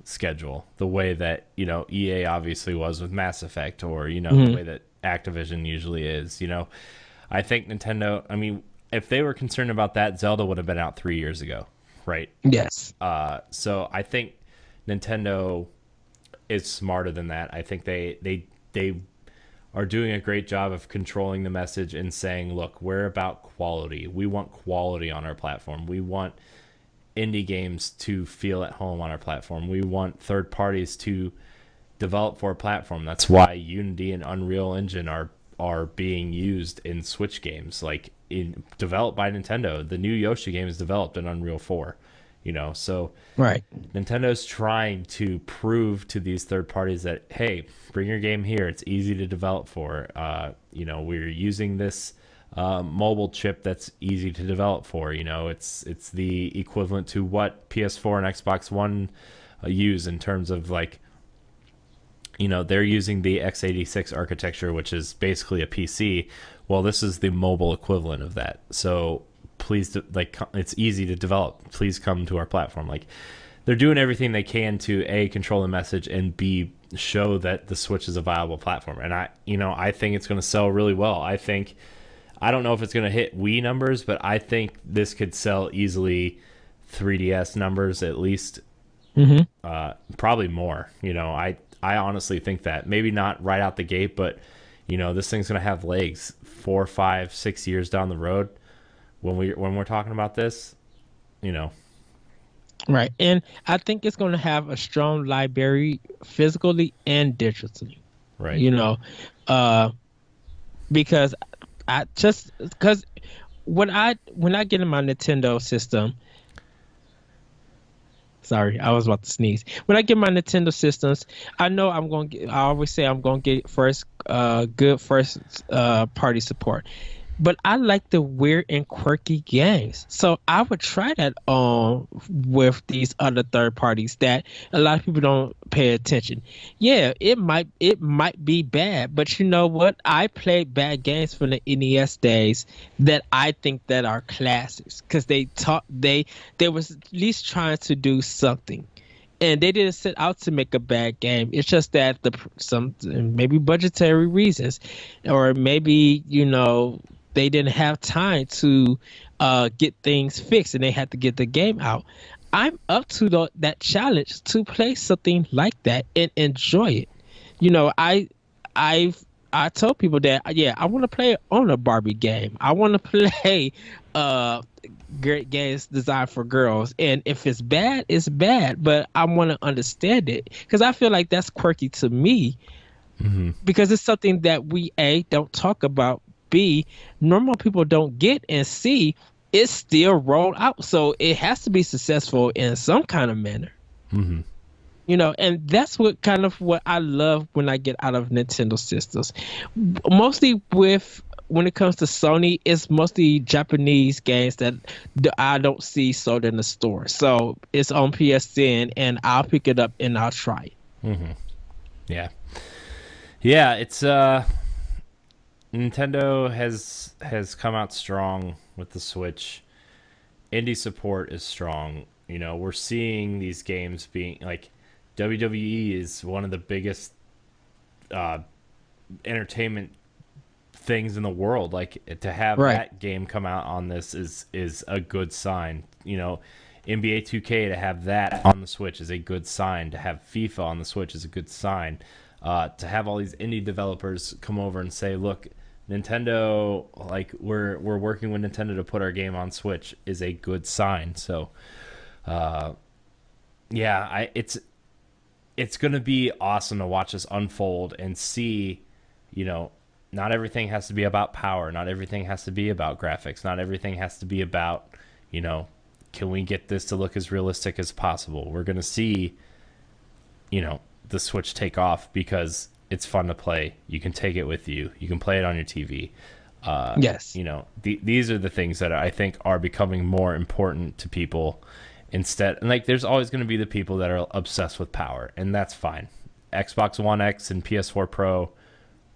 schedule, the way that EA obviously was with Mass Effect, or the way that Activision usually is. I think Nintendo, I mean, if they were concerned about that, Zelda would have been out 3 years ago, right? Yes. So I think Nintendo is smarter than that. I think they are doing a great job of controlling the message and saying, look, we're about quality. We want quality on our platform. We want indie games to feel at home on our platform. We want third parties to develop for a platform. That's why Unity and Unreal Engine are being used in Switch games, developed by Nintendo. The new Yoshi game is developed in Unreal 4. So right. Nintendo's trying to prove to these third parties that, hey, bring your game here. It's easy to develop for. We're using this mobile chip that's easy to develop for. It's the equivalent to what PS4 and Xbox One use in terms of they're using the x86 architecture, which is basically a PC. Well, this is the mobile equivalent of that. So please, it's easy to develop. Please come to our platform. They're doing everything they can to A, control the message, and B, show that the Switch is a viable platform. And I think it's going to sell really well. I don't know if it's going to hit Wii numbers, but I think this could sell easily 3DS numbers at least. Mm-hmm. Probably more. I honestly think that. Maybe not right out the gate, but this thing's going to have legs 4, 5, 6 years down the road. When we're talking about this, Right. And I think it's going to have a strong library physically and digitally. Right. Because when I get in my Nintendo system, Sorry, I was about to sneeze. When I get my Nintendo systems, I know I'm going to get, I always say I'm going to get good first party support. But I like the weird and quirky games. So I would try that on with these other third parties that a lot of people don't pay attention. Yeah, it might be bad, but you know what? I played bad games from the NES days that I think that are classics because they was at least trying to do something. And they didn't set out to make a bad game. It's just that some maybe budgetary reasons, or maybe they didn't have time to get things fixed, and they had to get the game out. I'm up to that challenge to play something like that and enjoy it. You know, I told people that yeah, I want to play on a Barbie game. I want to play uh great games designed for girls, and if it's bad, it's bad. But I want to understand it because I feel like that's quirky to me because it's something that we A don't talk about, B normal people don't get, and C it's still rolled out, so it has to be successful in some kind of manner. Hmm. And that's what I love when I get out of Nintendo systems. Mostly when it comes to Sony, it's mostly Japanese games that I don't see sold in the store. So it's on PSN, and I'll pick it up and I'll try it. Hmm. Yeah. Yeah, it's Nintendo has come out strong with the Switch. Indie support is strong. We're seeing these games being like WWE is one of the biggest uh, entertainment things in the world. Like to have Right. that game come out on this is a good sign. NBA 2K to have that on the Switch is a good sign. To have FIFA on the Switch is a good sign. To have all these indie developers come over and say, "Look, Nintendo, like we're working with Nintendo to put our game on Switch," is a good sign. So, yeah, it's gonna be awesome to watch this unfold and see, not everything has to be about power, not everything has to be about graphics, not everything has to be about, can we get this to look as realistic as possible? We're gonna see, the Switch take off because it's fun to play. You can take it with you. You can play it on your TV. Yes. These are the things that I think are becoming more important to people instead. And like, there's always going to be the people that are obsessed with power, and that's fine. Xbox One X and PS4 Pro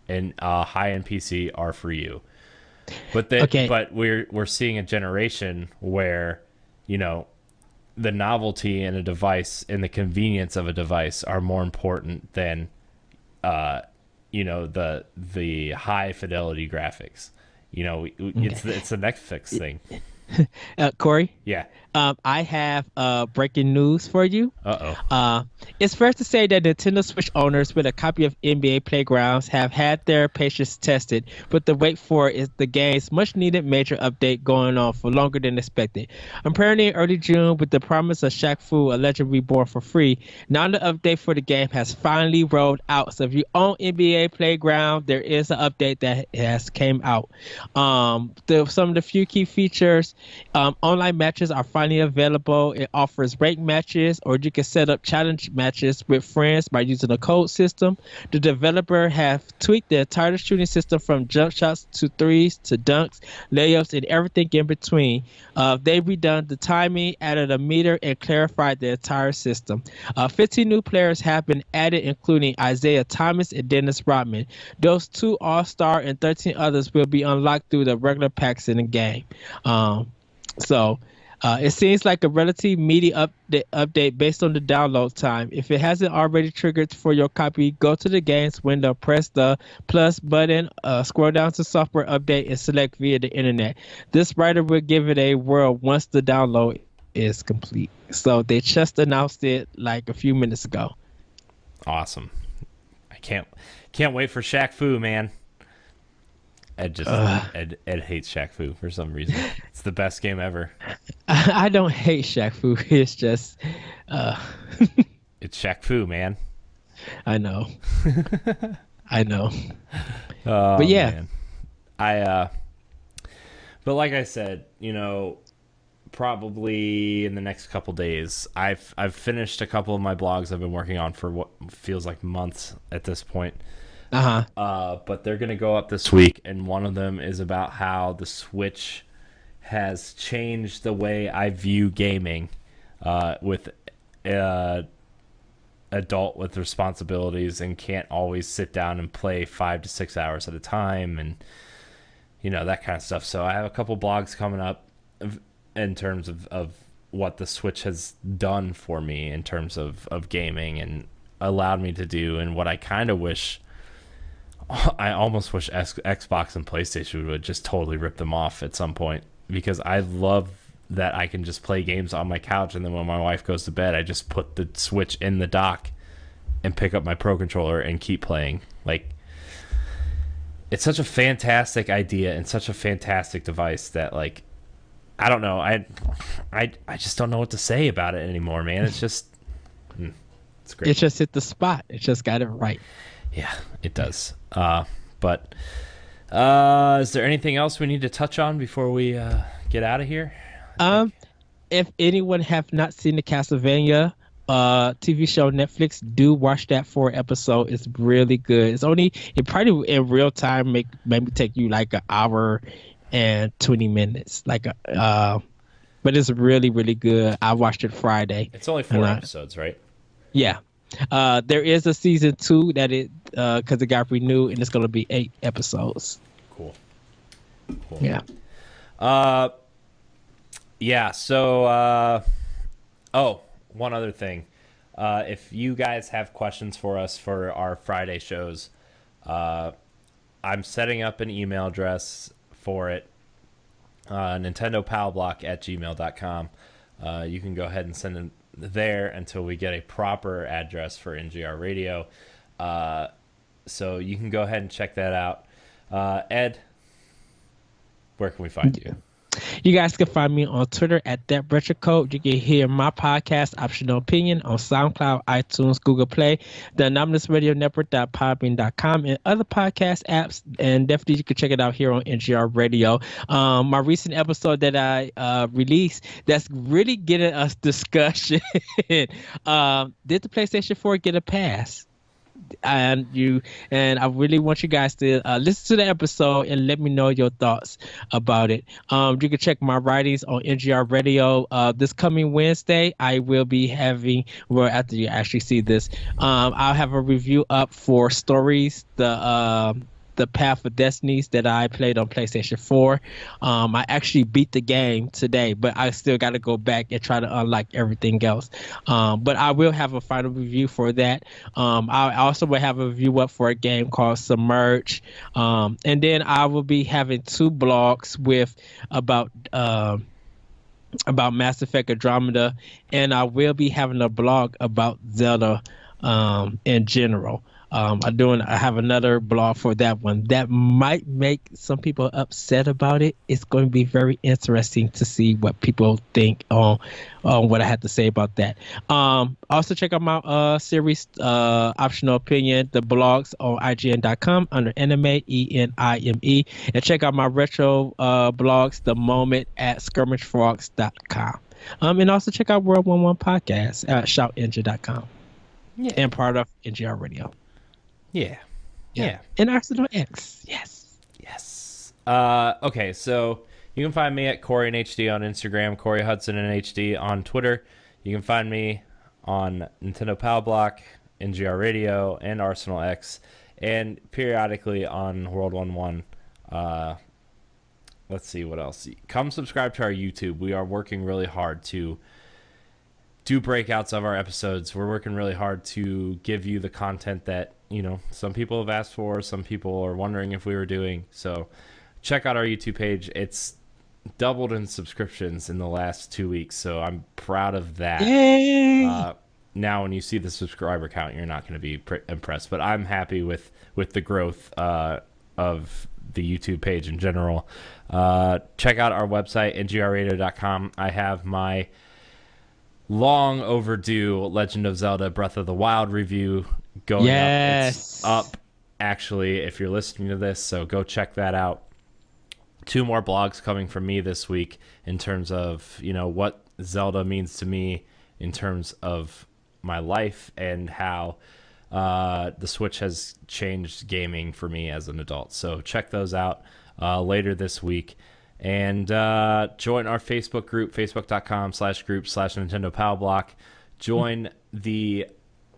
and high-end PC are for you. Okay. But we're seeing a generation where, the novelty in a device and the convenience of a device are more important than the high fidelity graphics. It's the Netflix thing. Corey, Yeah. I have breaking news for you. Uh-oh. It's fair to say that Nintendo Switch owners with a copy of NBA Playgrounds have had their patience tested, but the wait for is the game's much-needed major update going on for longer than expected. Apparently in early June, with the promise of Shaq Fu, a legend reborn for free, now the update for the game has finally rolled out. So if you own NBA Playground, there is an update that has came out. Some of the few key features, online matches are finally available. It offers ranked matches, or you can set up challenge matches with friends by using a code system. The developer have tweaked the entire shooting system from jump shots to threes to dunks, layups, and everything in between. They redone the timing, added a meter, and clarified the entire system. 15 new players have been added, including Isaiah Thomas and Dennis Rodman. Those two All-Star and 13 others will be unlocked through the regular packs in the game. So it seems like a relatively meaty update based on the download time. If it hasn't already triggered for your copy, go to the games window, press the plus button, scroll down to software update, and select via the internet. This writer will give it a whirl once the download is complete. So they just announced it like a few minutes ago. Awesome. I can't wait for Shaq Fu, man. Ed hates Shaq Fu for some reason. It's the best game ever. I don't hate Shaq Fu. It's just, It's Shaq Fu, man. I know. I know. Oh, But yeah. man. But like I said, probably in the next couple days. I've finished a couple of my blogs I've been working on for what feels like months at this point. Uh-huh. But they're gonna go up this week, and one of them is about how the Switch has changed the way I view gaming, with adult with responsibilities and can't always sit down and play 5 to 6 hours at a time, and that kind of stuff. So I have a couple blogs coming up in terms of what the Switch has done for me in terms of gaming and allowed me to do, and what I kind of wish. I almost wish Xbox and PlayStation would just totally rip them off at some point, because I love that I can just play games on my couch, and then when my wife goes to bed, I just put the Switch in the dock and pick up my Pro Controller and keep playing. Like, it's such a fantastic idea and such a fantastic device that, like, I don't know. I just don't know what to say about it anymore, man. It's just, it's great. It just hit the spot. It just got it right. Yeah, it does. But is there anything else we need to touch on before we get out of here? If anyone have not seen the Castlevania TV show on Netflix, do watch that 4 episode. It's really good. It probably in real time maybe take you like an hour and 20 minutes. But it's really, really good. I watched it Friday. It's only 4 episodes, right? Yeah. There is a season 2 that because it got renewed, and it's going to be 8 episodes. Cool. Yeah. Yeah. So, one other thing. If you guys have questions for us for our Friday shows, I'm setting up an email address for it. NintendoPalBlock@gmail.com. You can go ahead and send it there until we get a proper address for NGR Radio. So you can go ahead and check that out. Ed, where can we find you? You guys can find me on Twitter at ThatRetroCode. You can hear my podcast, Optional Opinion, on SoundCloud, iTunes, Google Play, the Anonymous Radio Network.podbean.com, and other podcast apps. And definitely you can check it out here on NGR Radio. My recent episode that I released that's really getting us discussion. Did the PlayStation 4 get a pass? And I really want you guys to listen to the episode and let me know your thoughts about it. You can check my writings on NGR Radio. This coming Wednesday, I will be having, well, after you actually see this, I'll have a review up for Stories, the Path of Destinies that I played on PlayStation 4. I actually beat the game today, but I still got to go back and try to unlock everything else. But I will have a final review for that. I also will have a review up for a game called Submerge. And then I will be having 2 blogs about Mass Effect Andromeda, and I will be having a blog about Zelda in general. I have another blog for that one that might make some people upset about it. It's going to be very interesting to see what people think on what I have to say about that. Also check out my series, Optional Opinion, the blogs on IGN.com under Anime, ENIME, and check out my retro blogs, The Moment, at SkirmishFrogs.com. And also check out World 11 Podcast at ShoutEngine.com. Yeah. And part of NGR Radio. Yeah. And Arsenal X. Yes. Okay, so you can find me at Corey in HD on Instagram, Corey Hudson in HD on Twitter. You can find me on Nintendo Pal Block, NGR Radio, and Arsenal X, and periodically on World 11. Let's see what else. Come subscribe to our YouTube. We are working really hard to do breakouts of our episodes. We're working really hard to give you the content that some people have asked for, some people are wondering if we were doing. So check out our YouTube page. It's doubled in subscriptions in the last 2 weeks, so I'm proud of that. Yay! Now when you see the subscriber count, you're not going to be impressed, but I'm happy with the growth of the YouTube page in general. Check out our website, ngrradio.com. I have my long overdue Legend of Zelda Breath of the Wild review going up. It's up, actually, if you're listening to this, so go check that out. 2 more blogs coming from me this week in terms of, what Zelda means to me in terms of my life and how the Switch has changed gaming for me as an adult. So check those out later this week. And join our Facebook group, facebook.com/group/Nintendo Power Block. Join the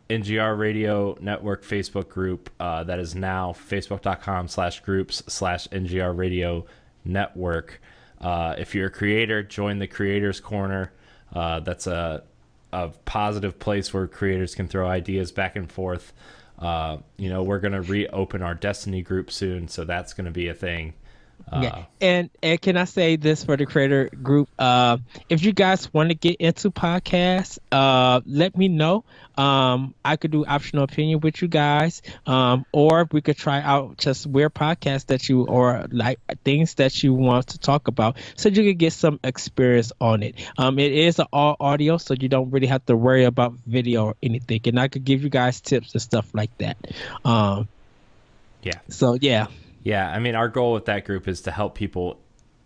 NGR Radio Network Facebook group that is now facebook.com/groups/NGR Radio Network. If you're a creator, join the Creators Corner. That's a positive place where creators can throw ideas back and forth. We're going to reopen our Destiny group soon, so that's going to be a thing. Yeah. And can I say this for the creator group? If you guys want to get into podcasts, let me know. I could do optional opinion with you guys, or we could try out just weird podcasts that you or like things that you want to talk about, so you can get some experience on it. It is all audio, so you don't really have to worry about video or anything, and I could give you guys tips and stuff like that. Yeah. So yeah. Yeah, I mean, our goal with that group is to help people,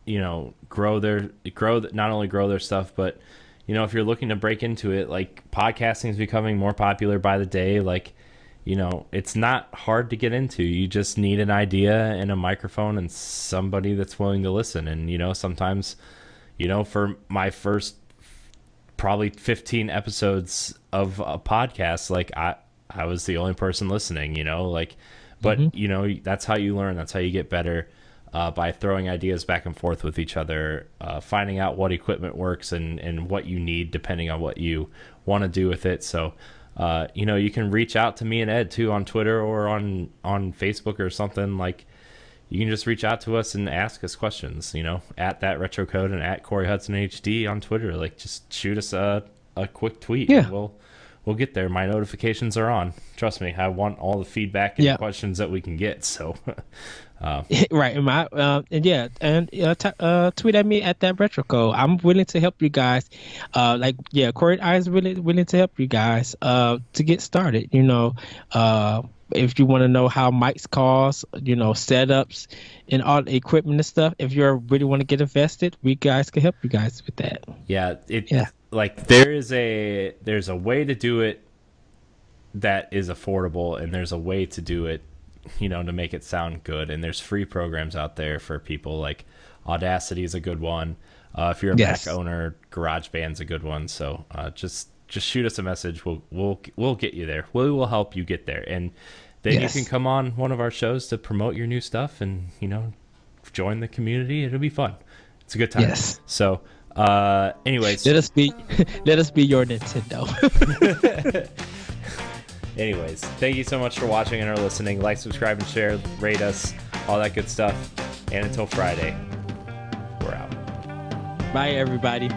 not only grow their stuff, but, if you're looking to break into it, like podcasting is becoming more popular by the day. Like, it's not hard to get into. You just need an idea and a microphone and somebody that's willing to listen. And, sometimes, for my first probably 15 episodes of a podcast, like I was the only person listening, But, that's how you learn. That's how you get better, by throwing ideas back and forth with each other, finding out what equipment works and what you need depending on what you want to do with it. So, you can reach out to me and Ed, too, on Twitter or on Facebook or something. Like, you can just reach out to us and ask us questions, at That Retro Code and at Corey Hudson HD on Twitter. Like, just shoot us a quick tweet. Yeah. And we'll get there. My notifications are on. Trust me, I want all the feedback and questions that we can get. So, right. Tweet at me at That Retro Code. I'm willing to help you guys. Corey and I is really willing to help you guys to get started. If you want to know how mics cost, setups and all the equipment and stuff, if you really want to get invested, we guys can help you guys with that. Yeah. Like there's a way to do it that is affordable, and there's a way to do it, to make it sound good. And there's free programs out there for people. Like Audacity is a good one. If you're a Mac owner, GarageBand's a good one. So just shoot us a message. We'll get you there. We will help you get there, and then you can come on one of our shows to promote your new stuff and join the community. It'll be fun. It's a good time. Yes. So. Anyways, let us be your Nintendo. Anyways, thank you so much for watching and or listening. Like, subscribe, and share. Rate us, all that good stuff. And until Friday, we're out. Bye, everybody.